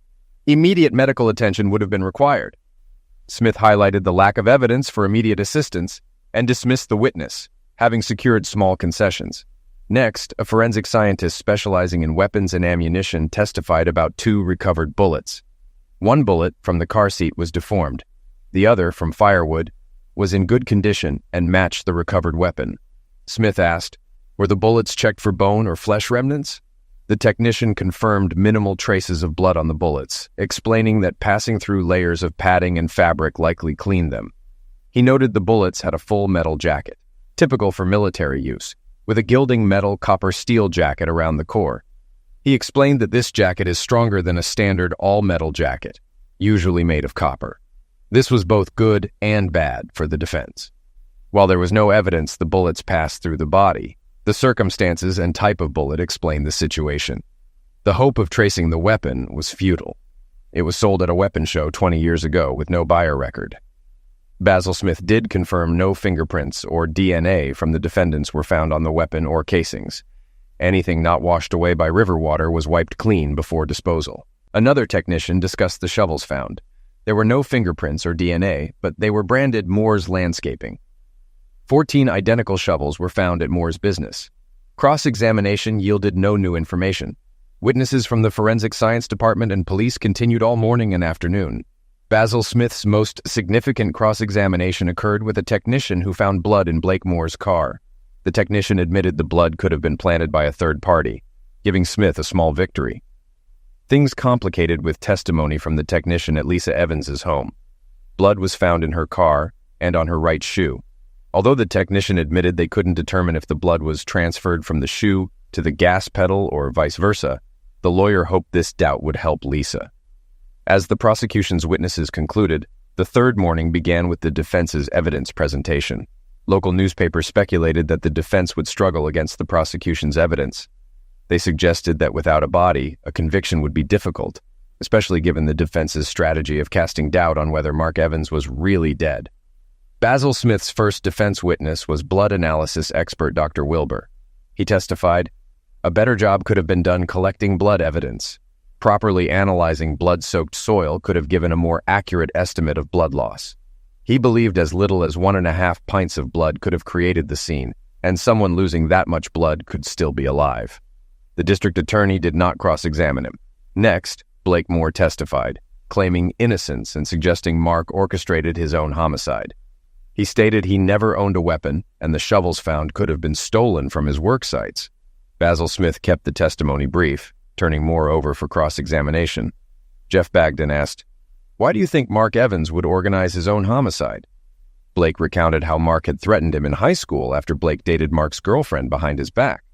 Immediate medical attention would have been required." Smith highlighted the lack of evidence for immediate assistance and dismissed the witness, having secured small concessions. Next, a forensic scientist specializing in weapons and ammunition testified about 2 recovered bullets. One bullet from the car seat was deformed. The other, from firewood, was in good condition and matched the recovered weapon. Smith asked, "Were the bullets checked for bone or flesh remnants?" The technician confirmed minimal traces of blood on the bullets, explaining that passing through layers of padding and fabric likely cleaned them. He noted the bullets had a full metal jacket, typical for military use, with a gilding metal copper-steel jacket around the core. He explained that this jacket is stronger than a standard all-metal jacket, usually made of copper. This was both good and bad for the defense. While there was no evidence the bullets passed through the body, the circumstances and type of bullet explained the situation. The hope of tracing the weapon was futile. It was sold at a weapon show 20 years ago with no buyer record. Basil Smith did confirm no fingerprints or DNA from the defendants were found on the weapon or casings. Anything not washed away by river water was wiped clean before disposal. Another technician discussed the shovels found. There were no fingerprints or DNA, but they were branded Moore's Landscaping. 14 identical shovels were found at Moore's business. Cross-examination yielded no new information. Witnesses from the Forensic Science Department and police continued all morning and afternoon. Basil Smith's most significant cross-examination occurred with a technician who found blood in Blake Moore's car. The technician admitted the blood could have been planted by a third party, giving Smith a small victory. Things complicated with testimony from the technician at Lisa Evans's home. Blood was found in her car and on her right shoe. Although the technician admitted they couldn't determine if the blood was transferred from the shoe to the gas pedal or vice versa, the lawyer hoped this doubt would help Lisa. As the prosecution's witnesses concluded, the third morning began with the defense's evidence presentation. Local newspapers speculated that the defense would struggle against the prosecution's evidence. They suggested that without a body, a conviction would be difficult, especially given the defense's strategy of casting doubt on whether Mark Evans was really dead. Basil Smith's first defense witness was blood analysis expert Dr. Wilbur. He testified, "A better job could have been done collecting blood evidence. Properly analyzing blood-soaked soil could have given a more accurate estimate of blood loss." He believed as little as 1.5 pints of blood could have created the scene, and someone losing that much blood could still be alive. The district attorney did not cross-examine him. Next, Blake Moore testified, claiming innocence and suggesting Mark orchestrated his own homicide. He stated he never owned a weapon, and the shovels found could have been stolen from his work sites. Basil Smith kept the testimony brief, turning Moore over for cross-examination. Jeff Bagden asked, "Why do you think Mark Evans would organize his own homicide?" Blake recounted how Mark had threatened him in high school after Blake dated Mark's girlfriend behind his back.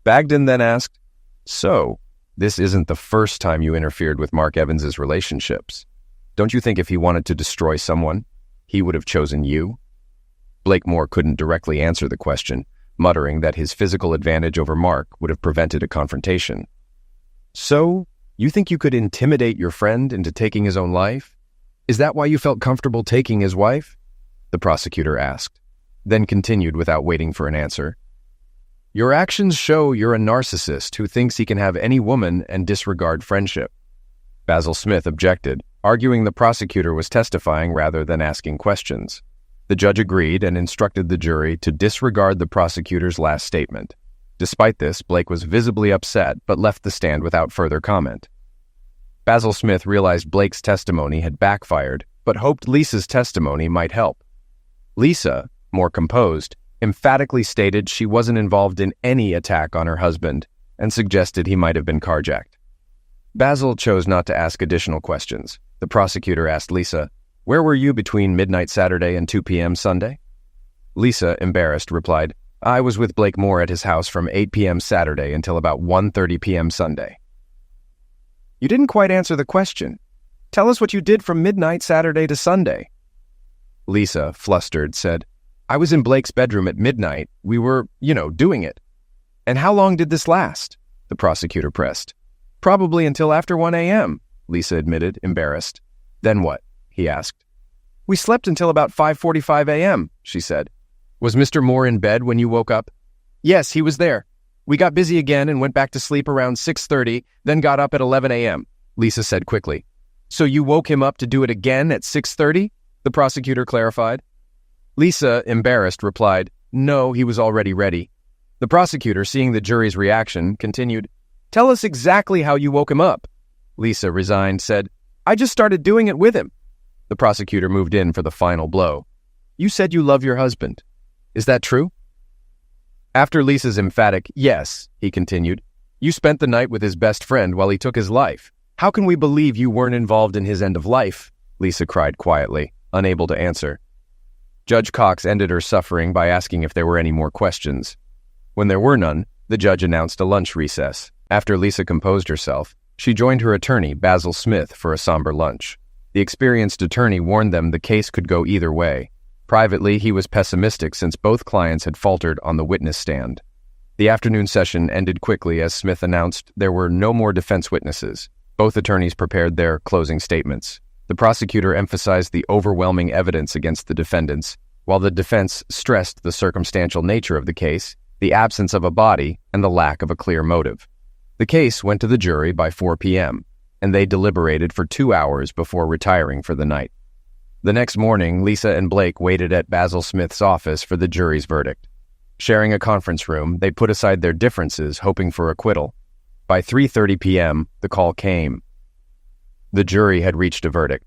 Bagden then asked, "So, this isn't the first time you interfered with Mark Evans's relationships. Don't you think if he wanted to destroy someone, he would have chosen you?" Blake Moore couldn't directly answer the question, muttering that his physical advantage over Mark would have prevented a confrontation. "So, you think you could intimidate your friend into taking his own life? Is that why you felt comfortable taking his wife?" the prosecutor asked, then continued without waiting for an answer. "Your actions show you're a narcissist who thinks he can have any woman and disregard friendship." Basil Smith objected, arguing the prosecutor was testifying rather than asking questions. The judge agreed and instructed the jury to disregard the prosecutor's last statement. Despite this, Blake was visibly upset but left the stand without further comment. Basil Smith realized Blake's testimony had backfired, but hoped Lisa's testimony might help. Lisa, more composed, emphatically stated she wasn't involved in any attack on her husband and suggested he might have been carjacked. Basil chose not to ask additional questions. The prosecutor asked Lisa, "Where were you between midnight Saturday and 2 p.m. Sunday?" Lisa, embarrassed, replied, "I was with Blake Moore at his house from 8 p.m. Saturday until about 1:30 p.m. Sunday." "You didn't quite answer the question. Tell us what you did from midnight Saturday to Sunday." Lisa, flustered, said, "I was in Blake's bedroom at midnight. We were, doing it." "And how long did this last?" the prosecutor pressed. "Probably until after 1 a.m., Lisa admitted, embarrassed. "Then what?" he asked. "We slept until about 5:45 a.m., she said. "Was Mr. Moore in bed when you woke up?" "Yes, he was there. We got busy again and went back to sleep around 6:30, then got up at 11 a.m., Lisa said quickly. So you woke him up to do it again at 6:30? The prosecutor clarified. Lisa, embarrassed, replied, No, he was already ready. The prosecutor, seeing the jury's reaction, continued, Tell us exactly how you woke him up. Lisa, resigned, said, I just started doing it with him. The prosecutor moved in for the final blow. You said you love your husband. Is that true? After Lisa's emphatic yes, he continued, you spent the night with his best friend while he took his life. How can we believe you weren't involved in his end of life? Lisa cried quietly, unable to answer. Judge Cox ended her suffering by asking if there were any more questions. When there were none, the judge announced a lunch recess. After Lisa composed herself, she joined her attorney, Basil Smith, for a somber lunch. The experienced attorney warned them the case could go either way. Privately, he was pessimistic since both clients had faltered on the witness stand. The afternoon session ended quickly as Smith announced there were no more defense witnesses. Both attorneys prepared their closing statements. The prosecutor emphasized the overwhelming evidence against the defendants, while the defense stressed the circumstantial nature of the case, the absence of a body, and the lack of a clear motive. The case went to the jury by 4 p.m., and they deliberated for 2 hours before retiring for the night. The next morning, Lisa and Blake waited at Basil Smith's office for the jury's verdict. Sharing a conference room, they put aside their differences, hoping for acquittal. By 3:30 p.m., the call came. The jury had reached a verdict.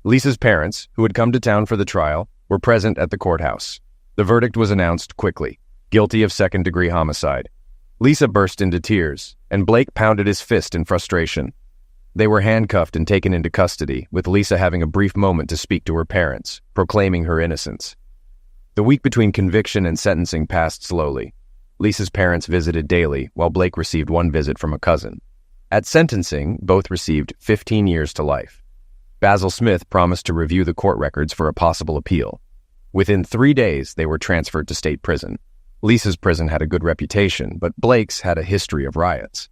Lisa's parents, who had come to town for the trial, were present at the courthouse. The verdict was announced quickly, guilty of second-degree homicide. Lisa burst into tears, and Blake pounded his fist in frustration. They were handcuffed and taken into custody, with Lisa having a brief moment to speak to her parents, proclaiming her innocence. The week between conviction and sentencing passed slowly. Lisa's parents visited daily, while Blake received one visit from a cousin. At sentencing, both received 15 years to life. Basil Smith promised to review the court records for a possible appeal. Within 3 days, they were transferred to state prison. Lisa's prison had a good reputation, but Blake's had a history of riots.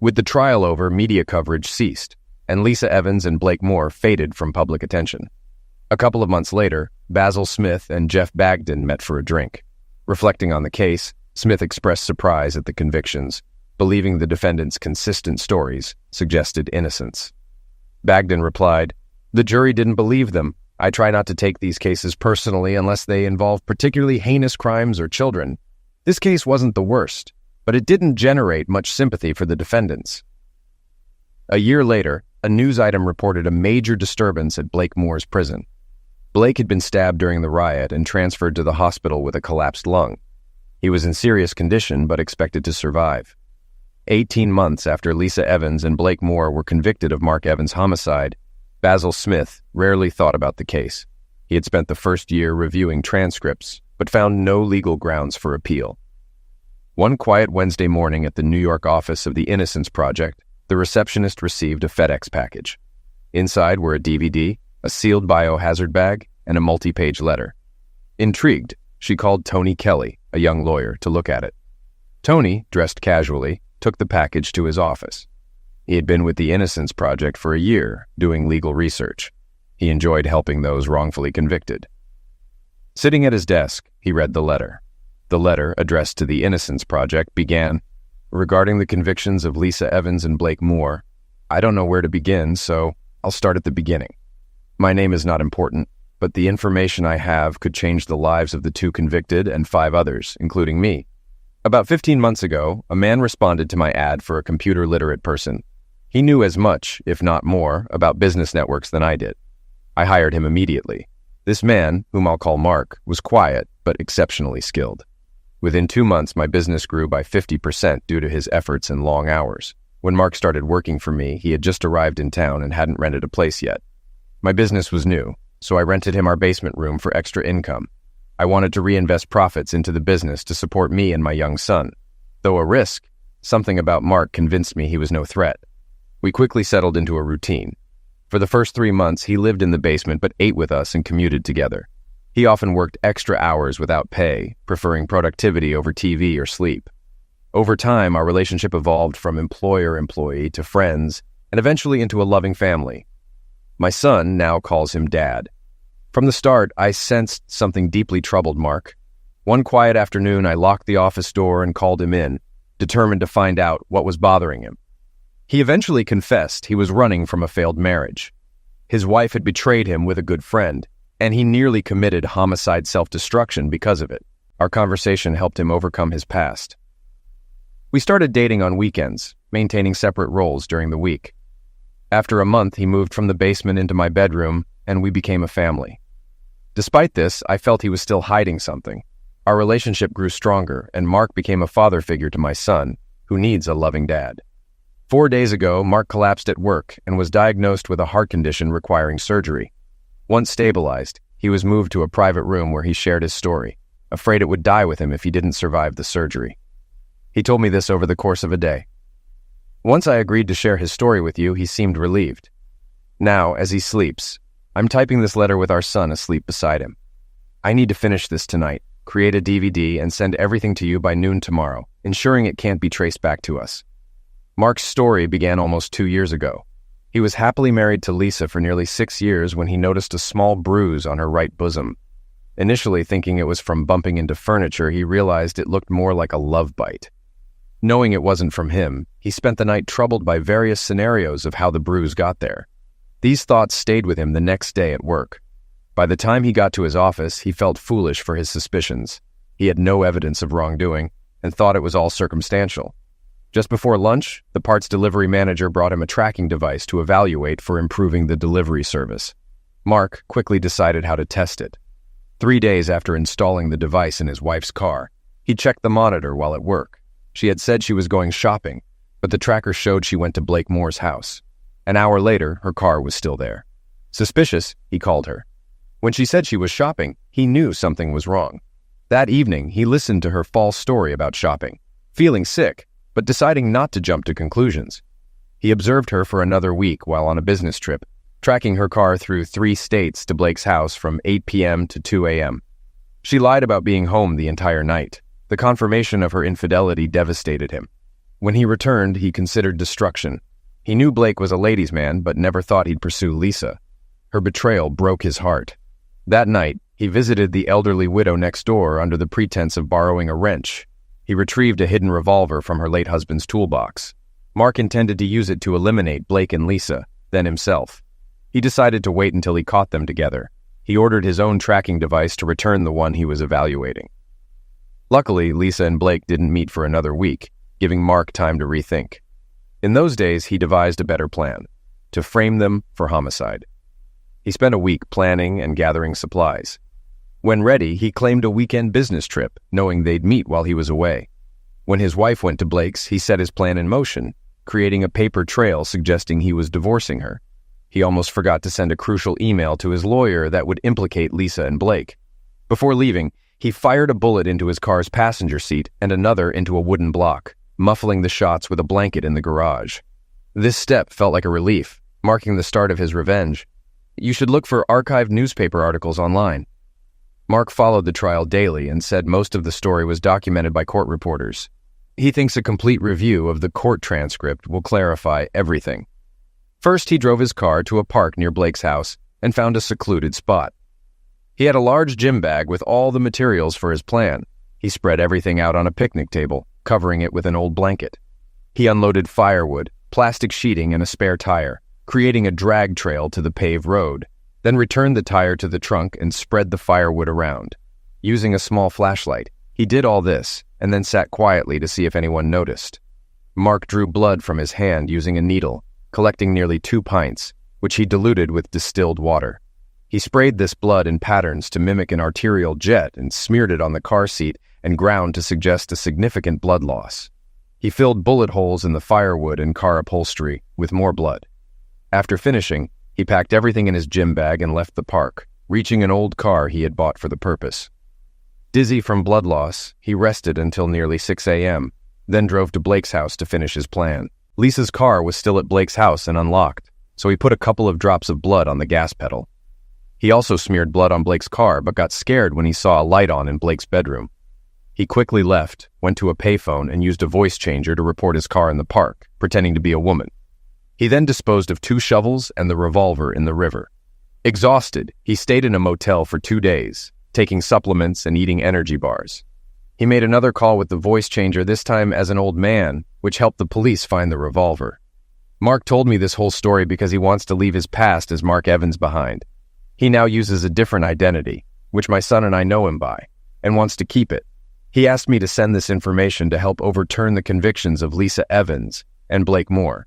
With the trial over, media coverage ceased, and Lisa Evans and Blake Moore faded from public attention. A couple of months later, Basil Smith and Jeff Bagden met for a drink. Reflecting on the case, Smith expressed surprise at the convictions, believing the defendants' consistent stories suggested innocence. Bagden replied, "The jury didn't believe them. I try not to take these cases personally unless they involve particularly heinous crimes or children. This case wasn't the worst, but it didn't generate much sympathy for the defendants." A year later, a news item reported a major disturbance at Blake Moore's prison. Blake had been stabbed during the riot and transferred to the hospital with a collapsed lung. He was in serious condition but expected to survive. 18 months after Lisa Evans and Blake Moore were convicted of Mark Evans' homicide, Basil Smith rarely thought about the case. He had spent the first year reviewing transcripts, but found no legal grounds for appeal. One quiet Wednesday morning at the New York office of the Innocence Project, the receptionist received a FedEx package. Inside were a DVD, a sealed biohazard bag, and a multi-page letter. Intrigued, she called Tony Kelly, a young lawyer, to look at it. Tony, dressed casually, took the package to his office. He had been with the Innocence Project for a year, doing legal research. He enjoyed helping those wrongfully convicted. Sitting at his desk, he read the letter. The letter, addressed to the Innocence Project, began, "Regarding the convictions of Lisa Evans and Blake Moore, I don't know where to begin, so I'll start at the beginning. My name is not important, but the information I have could change the lives of the 2 convicted and 5 others, including me. About 15 months ago, a man responded to my ad for a computer-literate person. He knew as much, if not more, about business networks than I did. I hired him immediately. This man, whom I'll call Mark, was quiet but exceptionally skilled. Within 2 months, my business grew by 50% due to his efforts and long hours. When Mark started working for me, he had just arrived in town and hadn't rented a place yet. My business was new, so I rented him our basement room for extra income. I wanted to reinvest profits into the business to support me and my young son. Though a risk, something about Mark convinced me he was no threat. We quickly settled into a routine. For the first 3 months, he lived in the basement but ate with us and commuted together. He often worked extra hours without pay, preferring productivity over TV or sleep. Over time, our relationship evolved from employer-employee to friends and eventually into a loving family. My son now calls him Dad. From the start, I sensed something deeply troubled Mark. One quiet afternoon, I locked the office door and called him in. determined to find out what was bothering him. He eventually confessed he was running from a failed marriage. His wife had betrayed him with a good friend, and he nearly committed homicide self-destruction because of it. Our conversation helped him overcome his past. We started dating on weekends, maintaining separate roles during the week. After a month, he moved from the basement into my bedroom, and we became a family. Despite this, I felt he was still hiding something. Our relationship grew stronger, and Mark became a father figure to my son, who needs a loving dad. 4 days ago, Mark collapsed at work and was diagnosed with a heart condition requiring surgery. Once stabilized, he was moved to a private room where he shared his story, afraid it would die with him if he didn't survive the surgery. He told me this over the course of a day. Once I agreed to share his story with you, he seemed relieved. Now, as he sleeps, I'm typing this letter with our son asleep beside him. I need to finish this tonight, create a DVD, and send everything to you by noon tomorrow, ensuring it can't be traced back to us. Mark's story began almost 2 years ago. He was happily married to Lisa for nearly 6 years when he noticed a small bruise on her right bosom. Initially thinking it was from bumping into furniture, he realized it looked more like a love bite. Knowing it wasn't from him, he spent the night troubled by various scenarios of how the bruise got there. These thoughts stayed with him the next day at work. By the time he got to his office, he felt foolish for his suspicions. He had no evidence of wrongdoing and thought it was all circumstantial. Just before lunch, the parts delivery manager brought him a tracking device to evaluate for improving the delivery service. Mark quickly decided how to test it. 3 days after installing the device in his wife's car, he checked the monitor while at work. She had said she was going shopping, but the tracker showed she went to Blake Moore's house. An hour later, her car was still there. Suspicious, he called her. When she said she was shopping, he knew something was wrong. That evening, he listened to her false story about shopping, feeling sick, but deciding not to jump to conclusions. He observed her for another week while on a business trip, tracking her car through 3 states to Blake's house from 8 p.m. to 2 a.m. She lied about being home the entire night. The confirmation of her infidelity devastated him. When he returned, he considered destruction. He knew Blake was a ladies' man, but never thought he'd pursue Lisa. Her betrayal broke his heart. That night, he visited the elderly widow next door under the pretense of borrowing a wrench. He retrieved a hidden revolver from her late husband's toolbox. Mark intended to use it to eliminate Blake and Lisa, then himself. He decided to wait until he caught them together. He ordered his own tracking device to return the one he was evaluating. Luckily, Lisa and Blake didn't meet for another week, giving Mark time to rethink. In those days, he devised a better plan: to frame them for homicide. He spent a week planning and gathering supplies. When ready, he claimed a weekend business trip, knowing they'd meet while he was away. When his wife went to Blake's, he set his plan in motion, creating a paper trail suggesting he was divorcing her. He almost forgot to send a crucial email to his lawyer that would implicate Lisa and Blake. Before leaving, he fired a bullet into his car's passenger seat and another into a wooden block, muffling the shots with a blanket in the garage. This step felt like a relief, marking the start of his revenge. You should look for archived newspaper articles online. Mark followed the trial daily and said most of the story was documented by court reporters. He thinks a complete review of the court transcript will clarify everything. First, he drove his car to a park near Blake's house and found a secluded spot. He had a large gym bag with all the materials for his plan. He spread everything out on a picnic table, covering it with an old blanket. He unloaded firewood, plastic sheeting, and a spare tire, creating a drag trail to the paved road, then returned the tire to the trunk and spread the firewood around. Using a small flashlight, he did all this and then sat quietly to see if anyone noticed. Mark drew blood from his hand using a needle, collecting nearly 2 pints, which he diluted with distilled water. He sprayed this blood in patterns to mimic an arterial jet and smeared it on the car seat and ground to suggest a significant blood loss. He filled bullet holes in the firewood and car upholstery with more blood. After finishing, he packed everything in his gym bag and left the park, reaching an old car he had bought for the purpose. Dizzy from blood loss, he rested until nearly 6 a.m., then drove to Blake's house to finish his plan. Lisa's car was still at Blake's house and unlocked, so he put a couple of drops of blood on the gas pedal. He also smeared blood on Blake's car, but got scared when he saw a light on in Blake's bedroom. He quickly left, went to a payphone, and used a voice changer to report his car in the park, pretending to be a woman. He then disposed of 2 shovels and the revolver in the river. Exhausted, he stayed in a motel for 2 days, taking supplements and eating energy bars. He made another call with the voice changer, this time as an old man, which helped the police find the revolver. Mark told me this whole story because he wants to leave his past as Mark Evans behind. He now uses a different identity, which my son and I know him by, and wants to keep it. He asked me to send this information to help overturn the convictions of Lisa Evans and Blake Moore.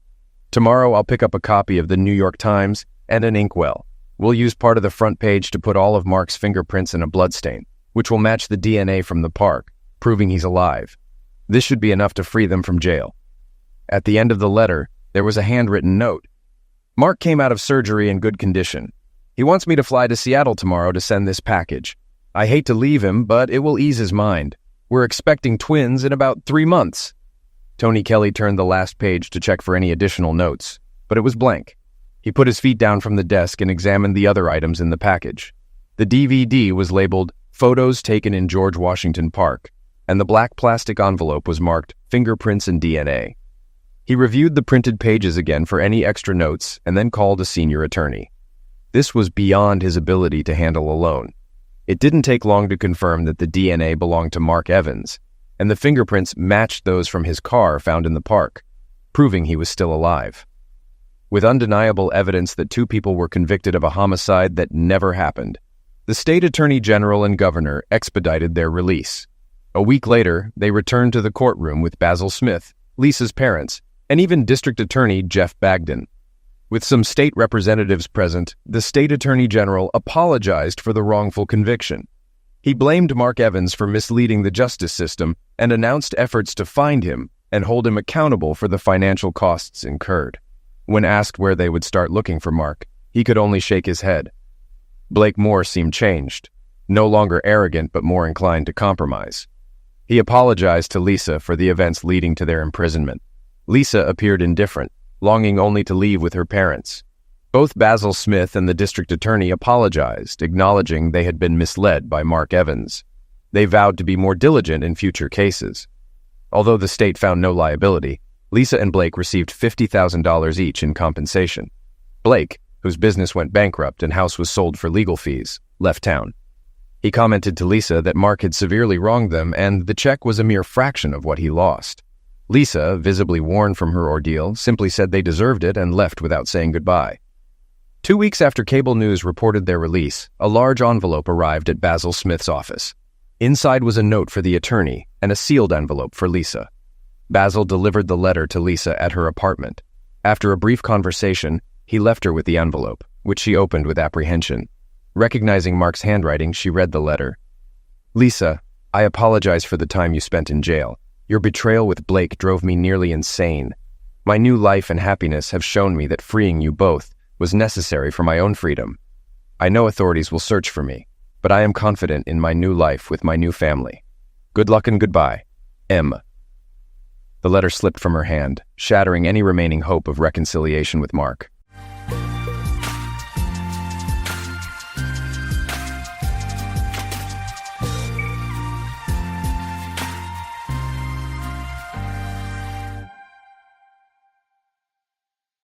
Tomorrow I'll pick up a copy of the New York Times and an inkwell. We'll use part of the front page to put all of Mark's fingerprints in a bloodstain, which will match the DNA from the park, proving he's alive. This should be enough to free them from jail. At the end of the letter, there was a handwritten note. Mark came out of surgery in good condition. He wants me to fly to Seattle tomorrow to send this package. I hate to leave him, but it will ease his mind. We're expecting twins in about 3 months. Tony Kelly turned the last page to check for any additional notes, but it was blank. He put his feet down from the desk and examined the other items in the package. The DVD was labeled Photos Taken in George Washington Park, and the black plastic envelope was marked Fingerprints and DNA. He reviewed the printed pages again for any extra notes and then called a senior attorney. This was beyond his ability to handle alone. It didn't take long to confirm that the DNA belonged to Mark Evans, and the fingerprints matched those from his car found in the park, proving he was still alive. With undeniable evidence that 2 people were convicted of a homicide that never happened, the state attorney general and governor expedited their release. A week later, they returned to the courtroom with Basil Smith, Lisa's parents, and even District Attorney Jeff Bagden. With some state representatives present, the state attorney general apologized for the wrongful conviction. He blamed Mark Evans for misleading the justice system and announced efforts to find him and hold him accountable for the financial costs incurred. When asked where they would start looking for Mark, he could only shake his head. Blake Moore seemed changed, no longer arrogant but more inclined to compromise. He apologized to Lisa for the events leading to their imprisonment. Lisa appeared indifferent, longing only to leave with her parents. Both Basil Smith and the district attorney apologized, acknowledging they had been misled by Mark Evans. They vowed to be more diligent in future cases. Although the state found no liability, Lisa and Blake received $50,000 each in compensation. Blake, whose business went bankrupt and house was sold for legal fees, left town. He commented to Lisa that Mark had severely wronged them and the check was a mere fraction of what he lost. Lisa, visibly worn from her ordeal, simply said they deserved it and left without saying goodbye. 2 weeks after cable news reported their release, a large envelope arrived at Basil Smith's office. Inside was a note for the attorney and a sealed envelope for Lisa. Basil delivered the letter to Lisa at her apartment. After a brief conversation, he left her with the envelope, which she opened with apprehension. Recognizing Mark's handwriting, she read the letter. Lisa, I apologize for the time you spent in jail. Your betrayal with Blake drove me nearly insane. My new life and happiness have shown me that freeing you both was necessary for my own freedom. I know authorities will search for me, but I am confident in my new life with my new family. Good luck and goodbye. M. The letter slipped from her hand, shattering any remaining hope of reconciliation with Mark.